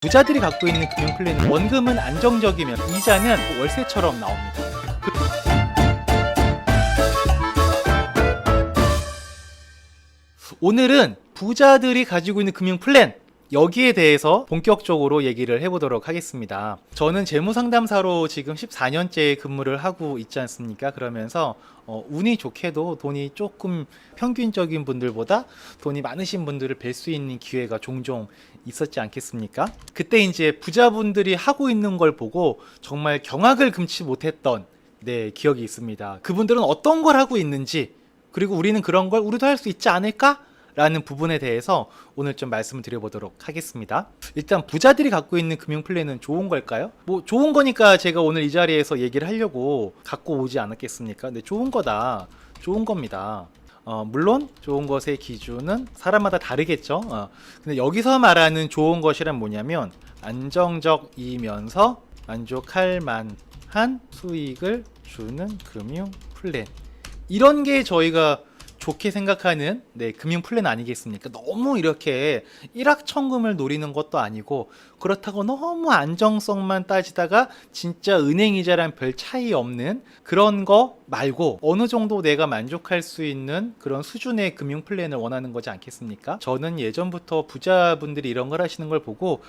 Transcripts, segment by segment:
부자들이 갖고 있는 금융 플랜은 원금은 안정적이면 이자는 월세처럼 나옵니다. 오늘은 부자들이 가지고 있는 금융 플랜, 여기에 대해서 본격적으로 얘기를 해보도록 하겠습니다. 저는 재무상담사로 지금 14년째 근무를 하고 있지 않습니까? 그러면서 운이 좋게도 돈이 조금 평균적인 분들보다 돈이 많으신 분들을 뵐 수 있는 기회가 종종 있었지 않겠습니까? 그때 이제 부자분들이 하고 있는 걸 보고 정말 경악을 금치 못했던 기억이 있습니다. 그분들은 어떤 걸 하고 있는지, 그리고 우리는 그런 걸 우리도 할 수 있지 않을까? 라는 부분에 대해서 오늘 좀 말씀을 드려보도록 하겠습니다. 일단 부자들이 갖고 있는 금융 플랜은 좋은 걸까요? 뭐 좋은 거니까 제가 오늘 이 자리에서 얘기를 하려고 갖고 오지 않았겠습니까? 근데 좋은 거다. 좋은 겁니다. 물론 좋은 것의 기준은 사람마다 다르겠죠. 근데 여기서 말하는 좋은 것이란 뭐냐면 안정적이면서 만족할 만한 수익을 주는 금융 플랜, 이런 게 저희가 좋게 생각하는 금융 플랜 아니겠습니까? 너무 이렇게 일확천금을 노리는 것도 아니고, 그렇다고 너무 안정성만 따지다가 진짜 은행이자랑 별 차이 없는 그런 거 말고 어느 정도 내가 만족할 수 있는 그런 수준의 금융 플랜을 원하는 거지 않겠습니까? 저는 예전부터 부자분들이 이런 걸 하시는 걸 보고,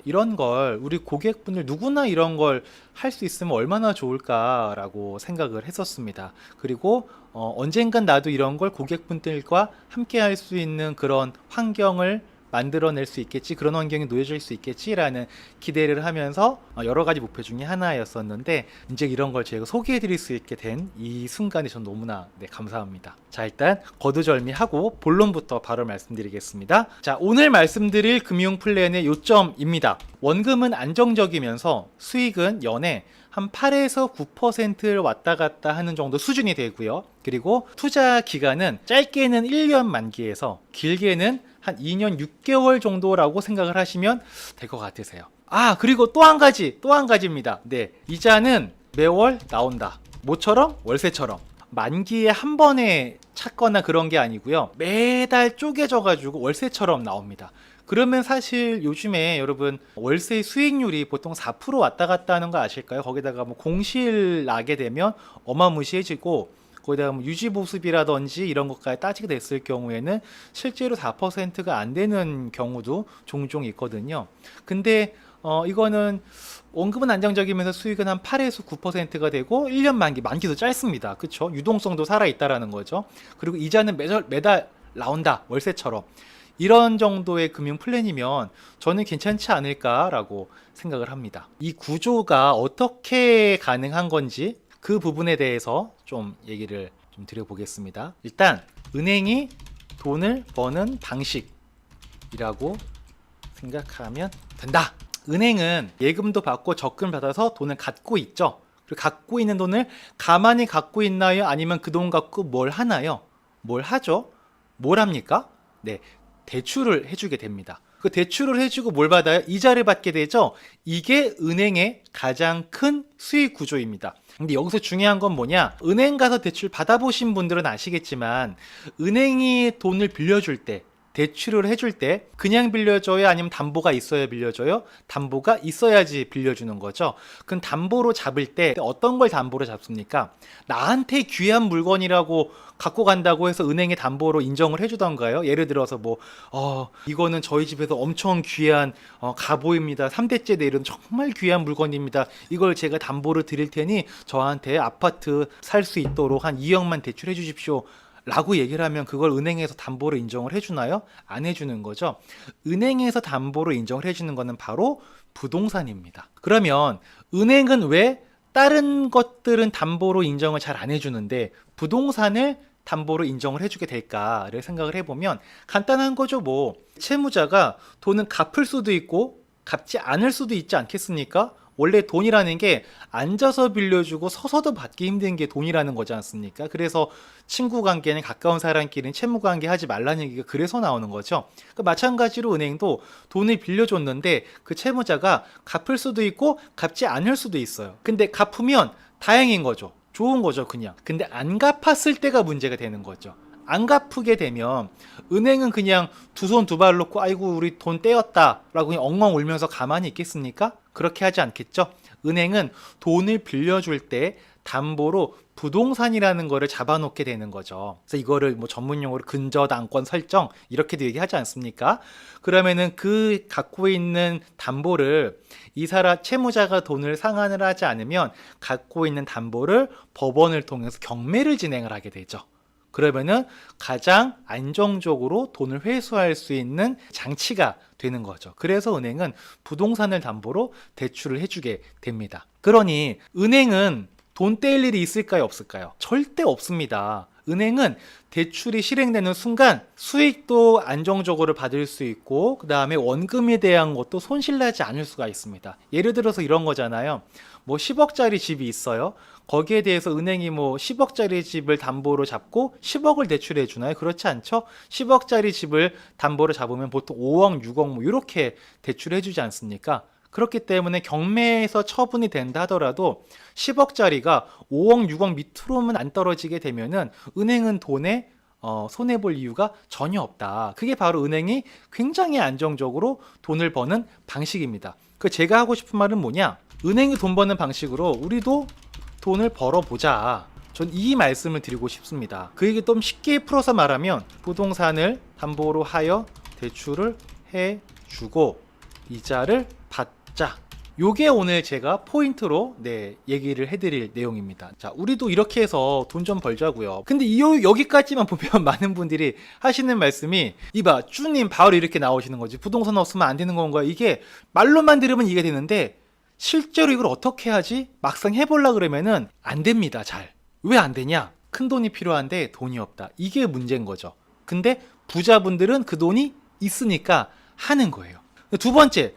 이런 걸 우리 고객분들 누구나 이런 걸 할 수 있으면 얼마나 좋을까라고 생각을 했었습니다. 그리고 언젠간 나도 이런 걸 고객분들과 함께 할 수 있는 그런 환경을 만들어낼 수 있겠지, 그런 환경이 놓여질 수 있겠지라는 기대를 하면서 여러 가지 목표 중에 하나였었는데, 이제 이런 걸 제가 소개해드릴 수 있게 된 이 순간이 전 너무나 감사합니다. 자, 일단 거두절미하고 본론부터 바로 말씀드리겠습니다. 자, 오늘 말씀드릴 금융 플랜의 요점입니다. 원금은 안정적이면서 수익은 연에 한 8에서 9%를 왔다 갔다 하는 정도 수준이 되고요. 그리고 투자 기간은 짧게는 1년 만기에서 길게는 한 2년 6개월 정도라고 생각을 하시면 될 것 같으세요. 그리고 또 한 가지입니다. 이자는 매월 나온다. 뭐처럼? 월세처럼. 만기에 한 번에 찾거나 그런 게 아니고요. 매달 쪼개져가지고 월세처럼 나옵니다. 그러면 사실 요즘에 여러분 월세 수익률이 보통 4% 왔다 갔다 하는 거 아실까요? 거기다가 뭐 공실 나게 되면 어마무시해지고, 거기다가 뭐 유지보수비라든지 이런 것까지 따지게 됐을 경우에는 실제로 4%가 안 되는 경우도 종종 있거든요. 근데 이거는 원금은 안정적이면서 수익은 한 8에서 9%가 되고 1년 만기도 짧습니다. 그쵸? 유동성도 살아있다라는 거죠. 그리고 이자는 매달 나온다. 월세처럼. 이런 정도의 금융 플랜이면 저는 괜찮지 않을까라고 생각을 합니다. 이 구조가 어떻게 가능한 건지 그 부분에 대해서 좀 얘기를 좀 드려보겠습니다. 일단 은행이 돈을 버는 방식이라고 생각하면 된다. 은행은 예금도 받고 적금 받아서 돈을 갖고 있죠. 그리고 갖고 있는 돈을 가만히 갖고 있나요? 아니면 그 돈 갖고 뭘 하나요? 뭘 하죠? 뭘 합니까? 대출을 해주게 됩니다. 그 대출을 해주고 뭘 받아요? 이자를 받게 되죠. 이게 은행의 가장 큰 수익 구조입니다. 근데 여기서 중요한 건 뭐냐? 은행 가서 대출 받아보신 분들은 아시겠지만, 은행이 돈을 빌려줄 때, 대출을 해줄 때 그냥 빌려줘요? 아니면 담보가 있어야 빌려줘요? 담보가 있어야지 빌려주는 거죠. 그럼 담보로 잡을 때 어떤 걸 담보로 잡습니까? 나한테 귀한 물건이라고 갖고 간다고 해서 은행에 담보로 인정을 해주던가요? 예를 들어서 이거는 저희 집에서 엄청 귀한 갑오입니다. 3대째 내려온 정말 귀한 물건입니다. 이걸 제가 담보로 드릴 테니 저한테 아파트 살 수 있도록 한 2억만 대출해 주십시오 라고 얘기를 하면 그걸 은행에서 담보로 인정을 해주나요? 안 해주는 거죠. 은행에서 담보로 인정을 해주는 거는 바로 부동산입니다. 그러면 은행은 왜 다른 것들은 담보로 인정을 잘 안 해주는데 부동산을 담보로 인정을 해주게 될까를 생각을 해보면 간단한 거죠. 채무자가 돈은 갚을 수도 있고 갚지 않을 수도 있지 않겠습니까? 원래 돈이라는 게 앉아서 빌려주고 서서도 받기 힘든 게 돈이라는 거지 않습니까? 그래서 친구 관계는 가까운 사람끼리는 채무 관계 하지 말라는 얘기가 그래서 나오는 거죠. 마찬가지로 은행도 돈을 빌려줬는데 그 채무자가 갚을 수도 있고 갚지 않을 수도 있어요. 근데 갚으면 다행인 거죠. 좋은 거죠, 그냥. 근데 안 갚았을 때가 문제가 되는 거죠. 안 갚게 되면 은행은 그냥 두 손 두 발 놓고 아이고 우리 돈 떼었다 라고 그냥 엉엉 울면서 가만히 있겠습니까? 그렇게 하지 않겠죠? 은행은 돈을 빌려줄 때 담보로 부동산이라는 거를 잡아놓게 되는 거죠. 그래서 이거를 뭐 전문용어로 근저당권 설정 이렇게도 얘기하지 않습니까? 그러면은 그 갖고 있는 담보를 이 사람 채무자가 돈을 상환을 하지 않으면 갖고 있는 담보를 법원을 통해서 경매를 진행을 하게 되죠. 그러면은 가장 안정적으로 돈을 회수할 수 있는 장치가 되는 거죠. 그래서 은행은 부동산을 담보로 대출을 해주게 됩니다. 그러니 은행은 돈 떼일 일이 있을까요? 없을까요? 절대 없습니다. 은행은 대출이 실행되는 순간 수익도 안정적으로 받을 수 있고 그 다음에 원금에 대한 것도 손실나지 않을 수가 있습니다. 예를 들어서 이런 거잖아요. 뭐 10억짜리 집이 있어요. 거기에 대해서 은행이 뭐 10억짜리 집을 담보로 잡고 10억을 대출해 주나요? 그렇지 않죠? 10억짜리 집을 담보로 잡으면 보통 5억, 6억 뭐 이렇게 대출해 주지 않습니까? 그렇기 때문에 경매에서 처분이 된다 하더라도 10억짜리가 5억, 6억 밑으로만 안 떨어지게 되면은 은행은 돈에 손해볼 이유가 전혀 없다. 그게 바로 은행이 굉장히 안정적으로 돈을 버는 방식입니다. 그 제가 하고 싶은 말은 뭐냐? 은행이 돈 버는 방식으로 우리도 돈을 벌어보자. 전 이 말씀을 드리고 싶습니다. 그 얘기 좀 쉽게 풀어서 말하면 부동산을 담보로 하여 대출을 해주고 이자를 받자. 요게 오늘 제가 포인트로 얘기를 해드릴 내용입니다. 자, 우리도 이렇게 해서 돈 좀 벌자고요. 근데 여기까지만 보면 많은 분들이 하시는 말씀이 이봐 쭈님 바로 이렇게 나오시는 거지. 부동산 없으면 안 되는 건가? 이게 말로만 들으면 이게 되는데 실제로 이걸 어떻게 하지? 막상 해보려 그러면은 안 됩니다. 잘. 왜 안 되냐? 큰 돈이 필요한데 돈이 없다. 이게 문제인 거죠. 근데 부자분들은 그 돈이 있으니까 하는 거예요. 두 번째,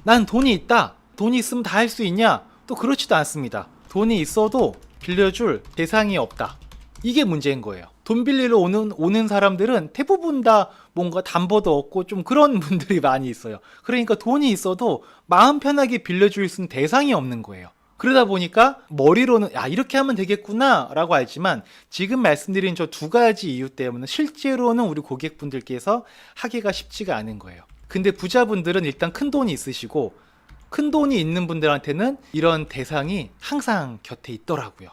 난 돈이 있다. 돈이 있으면 다 할 수 있냐? 또 그렇지도 않습니다. 돈이 있어도 빌려줄 대상이 없다. 이게 문제인 거예요. 돈 빌리러 오는 사람들은 대부분 다 뭔가 담보도 없고 좀 그런 분들이 많이 있어요. 그러니까 돈이 있어도 마음 편하게 빌려줄 수 있는 대상이 없는 거예요. 그러다 보니까 머리로는 이렇게 하면 되겠구나 라고 알지만 지금 말씀드린 저 두 가지 이유 때문에 실제로는 우리 고객분들께서 하기가 쉽지가 않은 거예요. 근데 부자분들은 일단 큰 돈이 있으시고 큰 돈이 있는 분들한테는 이런 대상이 항상 곁에 있더라고요.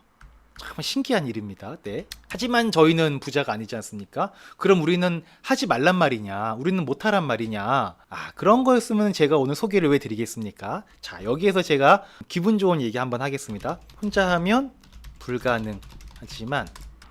정말 신기한 일입니다. 네. 하지만 저희는 부자가 아니지 않습니까? 그럼 우리는 하지 말란 말이냐? 우리는 못하란 말이냐? 그런 거였으면 제가 오늘 소개를 왜 드리겠습니까? 자, 여기에서 제가 기분 좋은 얘기 한번 하겠습니다. 혼자 하면 불가능하지만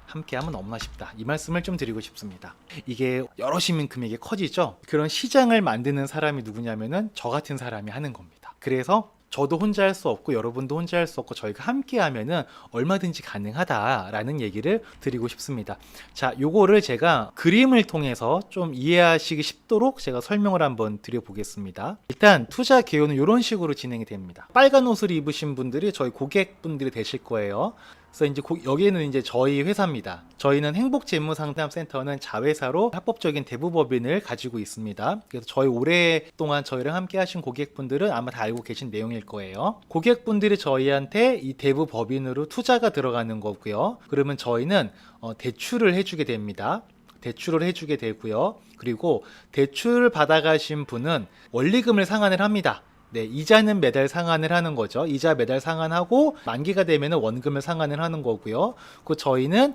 함께 하면 너무나 쉽다. 이 말씀을 좀 드리고 싶습니다. 이게 여럿이면 금액이 커지죠? 그런 시장을 만드는 사람이 누구냐면은 저 같은 사람이 하는 겁니다. 그래서 저도 혼자 할 수 없고 여러분도 혼자 할 수 없고 저희가 함께 하면은 얼마든지 가능하다라는 얘기를 드리고 싶습니다. 자, 요거를 제가 그림을 통해서 좀 이해하시기 쉽도록 제가 설명을 한번 드려보겠습니다. 일단 투자 개요는 이런 식으로 진행이 됩니다. 빨간 옷을 입으신 분들이 저희 고객분들이 되실 거예요. 그래서 이제 여기는 이제 저희 회사입니다. 저희는 행복재무상담센터는 자회사로 합법적인 대부법인을 가지고 있습니다. 그래서 저희 오랫동안 저희랑 함께 하신 고객분들은 아마 다 알고 계신 내용일 거예요. 고객분들이 저희한테 이 대부법인으로 투자가 들어가는 거고요. 그러면 저희는 대출을 해주게 됩니다. 대출을 해주게 되고요. 그리고 대출을 받아가신 분은 원리금을 상환을 합니다. 네, 이자는 매달 상환을 하는 거죠. 이자 매달 상환하고 만기가 되면 원금을 상환을 하는 거고요. 그 저희는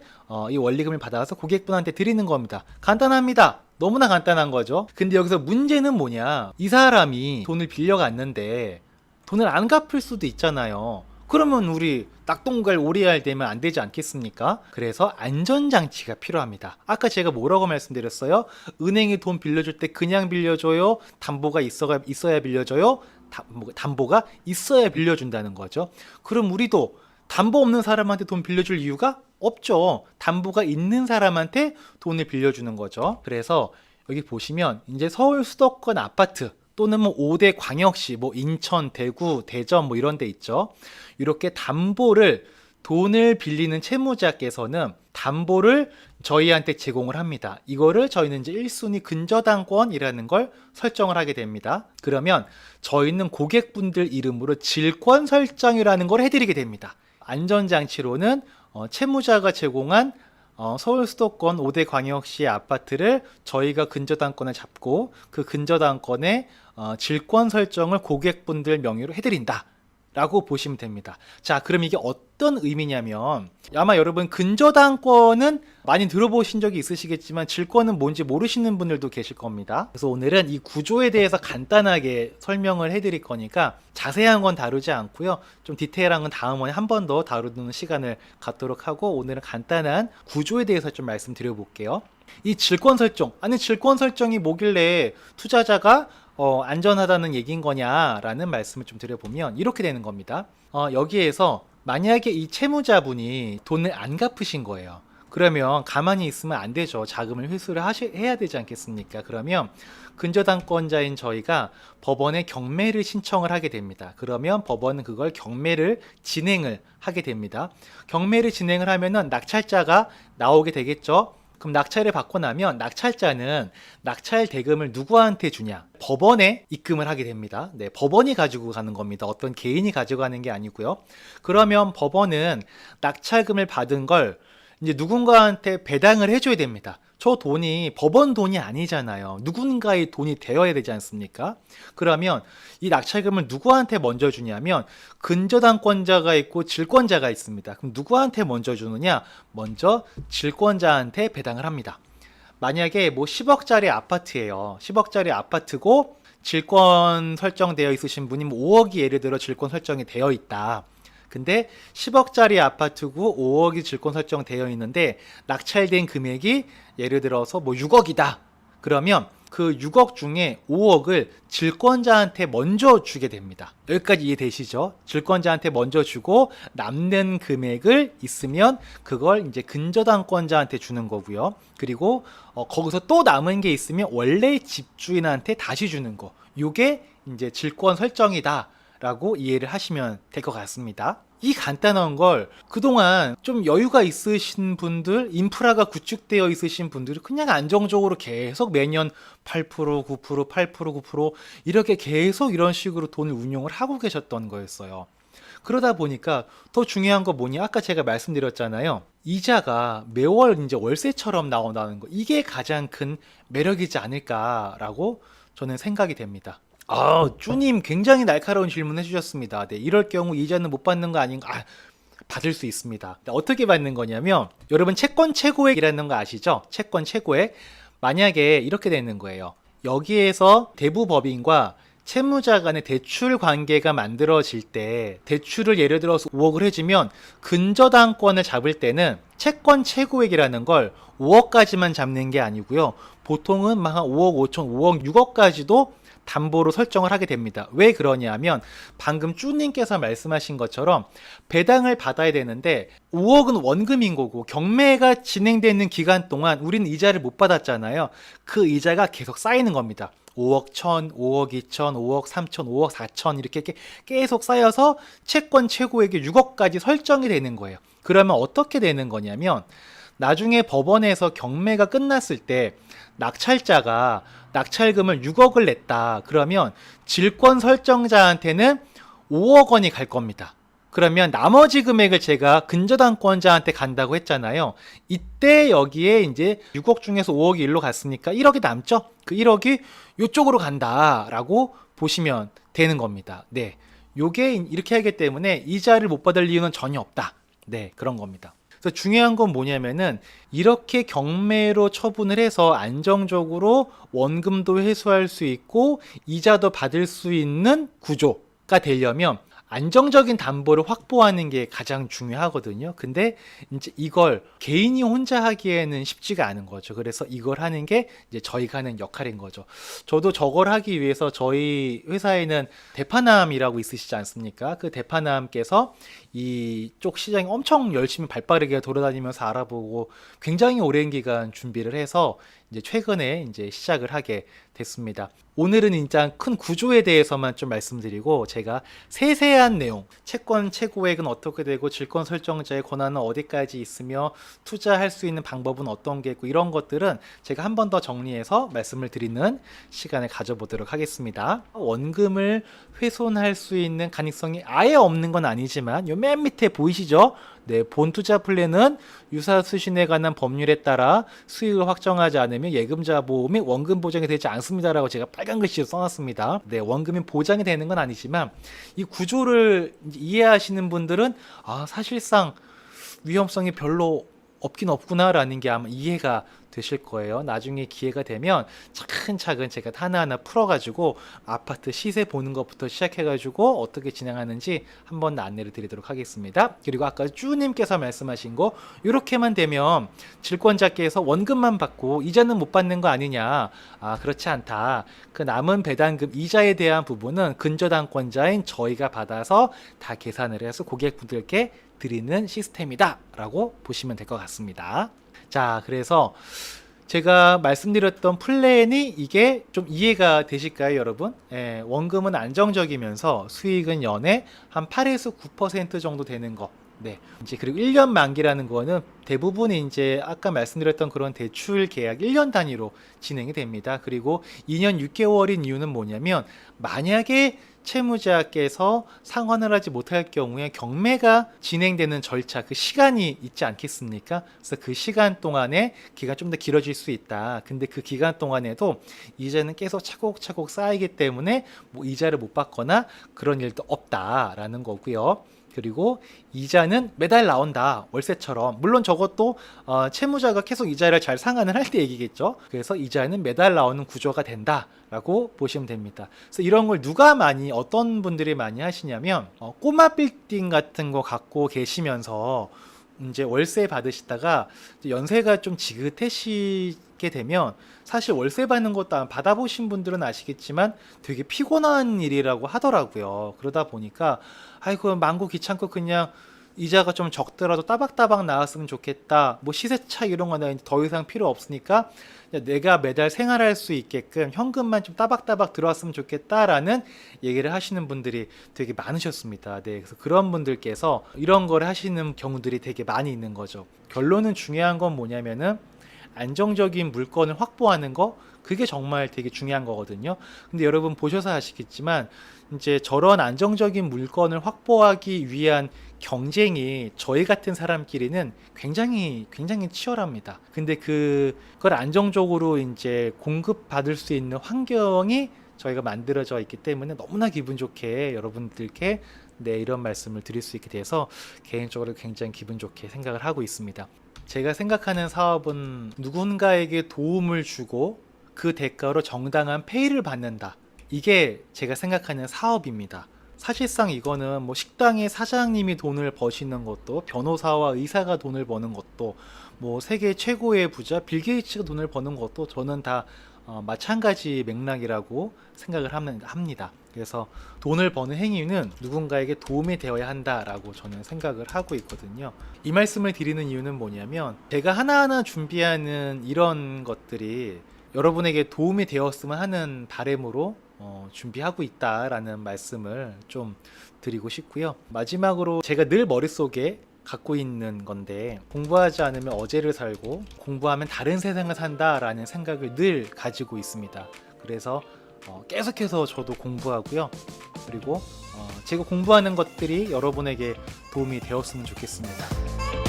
이 원리금을 받아서 고객분한테 드리는 겁니다. 간단합니다. 너무나 간단한 거죠. 근데 여기서 문제는 뭐냐? 이 사람이 돈을 빌려갔는데 돈을 안 갚을 수도 있잖아요. 그러면 우리 낙동갈 오리알 되면 안 되지 않겠습니까? 그래서 안전장치가 필요합니다. 아까 제가 뭐라고 말씀드렸어요? 은행이 돈 빌려줄 때 그냥 빌려줘요? 담보가 있어야 빌려줘요? 담보가 있어야 빌려준다는 거죠. 그럼 우리도 담보 없는 사람한테 돈 빌려줄 이유가 없죠. 담보가 있는 사람한테 돈을 빌려주는 거죠. 그래서 여기 보시면 이제 서울 수도권 아파트 또는 뭐 5대 광역시, 뭐 인천, 대구, 대전 뭐 이런 데 있죠. 이렇게 담보를 돈을 빌리는 채무자께서는 담보를 저희한테 제공을 합니다. 이거를 저희는 이제 1순위 근저당권이라는 걸 설정을 하게 됩니다. 그러면 저희는 고객분들 이름으로 질권 설정이라는 걸 해드리게 됩니다. 안전장치로는 채무자가 제공한 서울 수도권 5대 광역시 아파트를 저희가 근저당권을 잡고 그 근저당권의 질권 설정을 고객분들 명의로 해드린다 라고 보시면 됩니다. 자, 그럼 이게 어떤 의미냐면 아마 여러분 근저당권은 많이 들어보신 적이 있으시겠지만 질권은 뭔지 모르시는 분들도 계실 겁니다. 그래서 오늘은 이 구조에 대해서 간단하게 설명을 해드릴 거니까 자세한 건 다루지 않고요. 좀 디테일한 건 다음번에 한 번 더 다루는 시간을 갖도록 하고 오늘은 간단한 구조에 대해서 좀 말씀드려 볼게요. 이 질권 설정, 아니 질권 설정이 뭐길래 투자자가 안전하다는 얘기인 거냐라는 말씀을 좀 드려보면 이렇게 되는 겁니다. 여기에서 만약에 이 채무자분이 돈을 안 갚으신 거예요. 그러면 가만히 있으면 안 되죠. 자금을 회수를 해야 되지 않겠습니까? 그러면 근저당권자인 저희가 법원에 경매를 신청을 하게 됩니다. 그러면 법원은 그걸 경매를 진행을 하게 됩니다. 경매를 진행을 하면은 낙찰자가 나오게 되겠죠. 그럼 낙찰을 받고 나면 낙찰자는 낙찰 대금을 누구한테 주냐? 법원에 입금을 하게 됩니다. 네, 법원이 가지고 가는 겁니다. 어떤 개인이 가져가는 게 아니고요. 그러면 법원은 낙찰금을 받은 걸 이제 누군가한테 배당을 해줘야 됩니다. 저 돈이 법원 돈이 아니잖아요. 누군가의 돈이 되어야 되지 않습니까? 그러면 이 낙찰금을 누구한테 먼저 주냐면 근저당권자가 있고 질권자가 있습니다. 그럼 누구한테 먼저 주느냐? 먼저 질권자한테 배당을 합니다. 만약에 뭐 10억짜리 아파트예요. 10억짜리 아파트고 질권 설정되어 있으신 분이 뭐 5억이 예를 들어 질권 설정이 되어 있다. 근데 10억짜리 아파트고 5억이 질권 설정되어 있는데 낙찰된 금액이 예를 들어서 뭐 6억이다. 그러면 그 6억 중에 5억을 질권자한테 먼저 주게 됩니다. 여기까지 이해되시죠? 질권자한테 먼저 주고 남는 금액을 있으면 그걸 이제 근저당권자한테 주는 거고요. 그리고 거기서 또 남은 게 있으면 원래 집주인한테 다시 주는 거. 요게 이제 질권 설정이다. 라고 이해를 하시면 될 것 같습니다. 이 간단한 걸 그동안 좀 여유가 있으신 분들, 인프라가 구축되어 있으신 분들이 그냥 안정적으로 계속 매년 8%, 9%, 8%, 9% 이렇게 계속 이런 식으로 돈을 운용을 하고 계셨던 거였어요. 그러다 보니까 더 중요한 거 뭐냐? 아까 제가 말씀드렸잖아요. 이자가 매월 이제 월세처럼 나온다는 거. 이게 가장 큰 매력이지 않을까라고 저는 생각이 됩니다. 쭈님 굉장히 날카로운 질문 해주셨습니다. 네, 이럴 경우 이자는 못 받는 거 아닌가? 받을 수 있습니다. 어떻게 받는 거냐면 여러분 채권 최고액이라는 거 아시죠? 채권 최고액. 만약에 이렇게 되는 거예요. 여기에서 대부법인과 채무자 간의 대출 관계가 만들어질 때 대출을 예를 들어서 5억을 해주면 근저당권을 잡을 때는 채권 최고액이라는 걸 5억까지만 잡는 게 아니고요. 보통은 막 한 5억 5천, 5억 6억까지도 담보로 설정을 하게 됩니다. 왜 그러냐면 방금 쭈님께서 말씀하신 것처럼 배당을 받아야 되는데 5억은 원금인 거고 경매가 진행되는 기간 동안 우리는 이자를 못 받았잖아요. 그 이자가 계속 쌓이는 겁니다. 5억 1천, 5억 2천, 5억 3천, 5억 4천 이렇게 계속 쌓여서 채권 최고액이 6억까지 설정이 되는 거예요. 그러면 어떻게 되는 거냐면 나중에 법원에서 경매가 끝났을 때 낙찰자가 낙찰금을 6억을 냈다. 그러면 질권 설정자한테는 5억 원이 갈 겁니다. 그러면 나머지 금액을 제가 근저당권자한테 간다고 했잖아요. 이때 여기에 이제 6억 중에서 5억이 일로 갔으니까 1억이 남죠? 그 1억이 이쪽으로 간다라고 보시면 되는 겁니다. 네. 요게 이렇게 하기 때문에 이자를 못 받을 이유는 전혀 없다. 네, 그런 겁니다. 그래서 중요한 건 뭐냐면은 이렇게 경매로 처분을 해서 안정적으로 원금도 회수할 수 있고 이자도 받을 수 있는 구조가 되려면 안정적인 담보를 확보하는 게 가장 중요하거든요. 근데 이제 이걸 개인이 혼자 하기에는 쉽지가 않은 거죠. 그래서 이걸 하는 게 이제 저희가 하는 역할인 거죠. 저도 저걸 하기 위해서 저희 회사에는 대파남이라고 있으시지 않습니까? 그 대파남께서 이쪽 시장에 엄청 열심히 발빠르게 돌아다니면서 알아보고 굉장히 오랜 기간 준비를 해서 이제 최근에 이제 시작을 하게 됐습니다. 오늘은 일단 큰 구조에 대해서만 좀 말씀드리고 제가 세세한 내용, 채권 최고액은 어떻게 되고 질권 설정자의 권한은 어디까지 있으며 투자할 수 있는 방법은 어떤 게 있고 이런 것들은 제가 한 번 더 정리해서 말씀을 드리는 시간을 가져보도록 하겠습니다. 원금을 훼손할 수 있는 가능성이 아예 없는 건 아니지만 요 맨 밑에 보이시죠? 네, 본투자 플랜은 유사수신에 관한 법률에 따라 수익을 확정하지 않으면 예금자 보험이 원금 보장이 되지 않습니다라고 제가 빨간 글씨로 써놨습니다. 네, 원금이 보장이 되는 건 아니지만 이 구조를 이해하시는 분들은 사실상 위험성이 별로 없긴 없구나라는 게 아마 이해가 되실 거예요. 나중에 기회가 되면 차근차근 제가 하나하나 풀어가지고 아파트 시세 보는 것부터 시작해가지고 어떻게 진행하는지 한번 안내를 드리도록 하겠습니다. 그리고 아까 쭈님께서 말씀하신 거 이렇게만 되면 질권자께서 원금만 받고 이자는 못 받는 거 아니냐. 그렇지 않다. 그 남은 배당금 이자에 대한 부분은 근저당권자인 저희가 받아서 다 계산을 해서 고객분들께 드리는 시스템이다 라고 보시면 될 것 같습니다. 자, 그래서 제가 말씀드렸던 플랜이 이게 좀 이해가 되실까요, 여러분? 원금은 안정적이면서 수익은 연에 한 8에서 9% 정도 되는 거. 네. 이제 그리고 1년 만기라는 거는 대부분 이제 아까 말씀드렸던 그런 대출 계약 1년 단위로 진행이 됩니다. 그리고 2년 6개월인 이유는 뭐냐면 만약에 채무자께서 상환을 하지 못할 경우에 경매가 진행되는 절차 그 시간이 있지 않겠습니까? 그래서 그 시간 동안에 기간 좀 더 길어질 수 있다. 근데 그 기간 동안에도 이자는 계속 차곡차곡 쌓이기 때문에 뭐 이자를 못 받거나 그런 일도 없다라는 거고요. 그리고 이자는 매달 나온다. 월세처럼. 물론 저것도 채무자가 계속 이자를 잘 상환을 할 때 얘기겠죠. 그래서 이자는 매달 나오는 구조가 된다 라고 보시면 됩니다. 그래서 이런 걸 어떤 분들이 많이 하시냐면 꼬마 빌딩 같은 거 갖고 계시면서 이제 월세 받으시다가 연세가 좀 지긋해지게 되면 사실 월세 받는 것도 받아보신 분들은 아시겠지만 되게 피곤한 일이라고 하더라고요. 그러다 보니까 아이고 많고 귀찮고 그냥 이자가 좀 적더라도 따박따박 나왔으면 좋겠다. 뭐 시세차 이런 거는 더 이상 필요 없으니까 내가 매달 생활할 수 있게끔 현금만 좀 따박따박 들어왔으면 좋겠다라는 얘기를 하시는 분들이 되게 많으셨습니다. 네, 그래서 그런 분들께서 이런 걸 하시는 경우들이 되게 많이 있는 거죠. 결론은 중요한 건 뭐냐면은 안정적인 물건을 확보하는 거 그게 정말 되게 중요한 거거든요. 근데 여러분 보셔서 아시겠지만 이제 저런 안정적인 물건을 확보하기 위한 경쟁이 저희 같은 사람끼리는 굉장히 치열합니다. 근데 그걸 안정적으로 이제 공급받을 수 있는 환경이 저희가 만들어져 있기 때문에 너무나 기분 좋게 여러분들께 이런 말씀을 드릴 수 있게 돼서 개인적으로 굉장히 기분 좋게 생각을 하고 있습니다. 제가 생각하는 사업은 누군가에게 도움을 주고 그 대가로 정당한 페이를 받는다. 이게 제가 생각하는 사업입니다. 사실상 이거는 뭐 식당의 사장님이 돈을 버시는 것도 변호사와 의사가 돈을 버는 것도 뭐 세계 최고의 부자 빌 게이츠가 돈을 버는 것도 저는 다 마찬가지 맥락이라고 생각을 합니다. 그래서 돈을 버는 행위는 누군가에게 도움이 되어야 한다라고 저는 생각을 하고 있거든요. 이 말씀을 드리는 이유는 뭐냐면 제가 하나하나 준비하는 이런 것들이 여러분에게 도움이 되었으면 하는 바람으로 준비하고 있다라는 말씀을 좀 드리고 싶고요. 마지막으로 제가 늘 머릿속에 갖고 있는 건데 공부하지 않으면 어제를 살고 공부하면 다른 세상을 산다라는 생각을 늘 가지고 있습니다. 그래서 계속해서 저도 공부하고요. 그리고 제가 공부하는 것들이 여러분에게 도움이 되었으면 좋겠습니다.